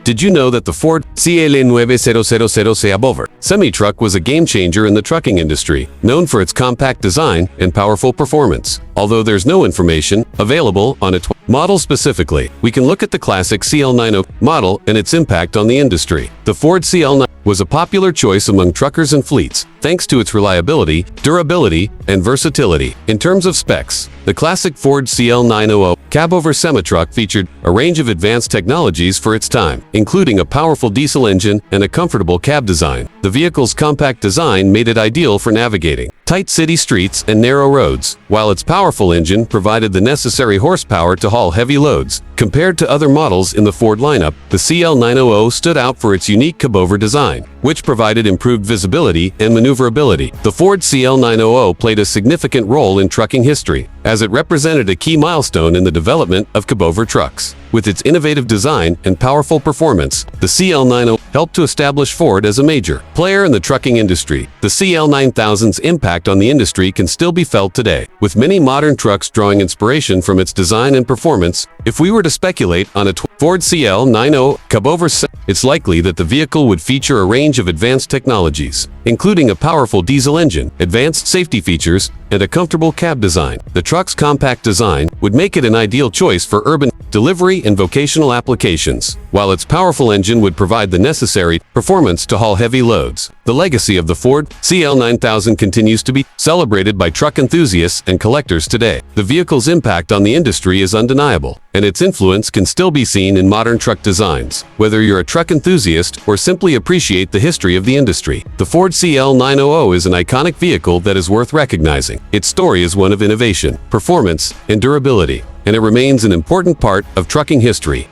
Did you know that the Ford CL9000 Cabover semi-truck was a game-changer in the trucking industry, known for its compact design and powerful performance? Although there's no information available on its model specifically, we can look at the classic CL90 model and its impact on the industry. The Ford CL90 was a popular choice among truckers and fleets, thanks to its reliability, durability, and versatility. In terms of specs, the classic Ford CL9000 Cabover semi-truck featured a range of advanced technologies for its time, including a powerful diesel engine and a comfortable cab design. The vehicle's compact design made it ideal for navigating tight city streets and narrow roads, while its powerful engine provided the necessary horsepower to haul heavy loads. Compared to other models in the Ford lineup, the CL9000 stood out for its unique Cabover design, which provided improved visibility and maneuverability. The Ford CL9000 played a significant role in trucking history, as it represented a key milestone in the development of Cabover trucks. With its innovative design and powerful performance, the CL9000 helped to establish Ford as a major player in the trucking industry. The CL9000's impact on the industry can still be felt today, with many modern trucks drawing inspiration from its design and performance. If we were to speculate on a Ford CL90 Cabover, it's likely that the vehicle would feature a range of advanced technologies, including a powerful diesel engine, advanced safety features, and a comfortable cab design. The truck's compact design would make it an ideal choice for urban delivery and vocational applications, while its powerful engine would provide the necessary performance to haul heavy loads. The legacy of the Ford CL9000 continues to be celebrated by truck enthusiasts and collectors today. The vehicle's impact on the industry is undeniable, and its influence can still be seen in modern truck designs. Whether you're a truck enthusiast or simply appreciate the history of the industry, the Ford CL9000 is an iconic vehicle that is worth recognizing. Its story is one of innovation, performance, and durability, and it remains an important part of trucking history.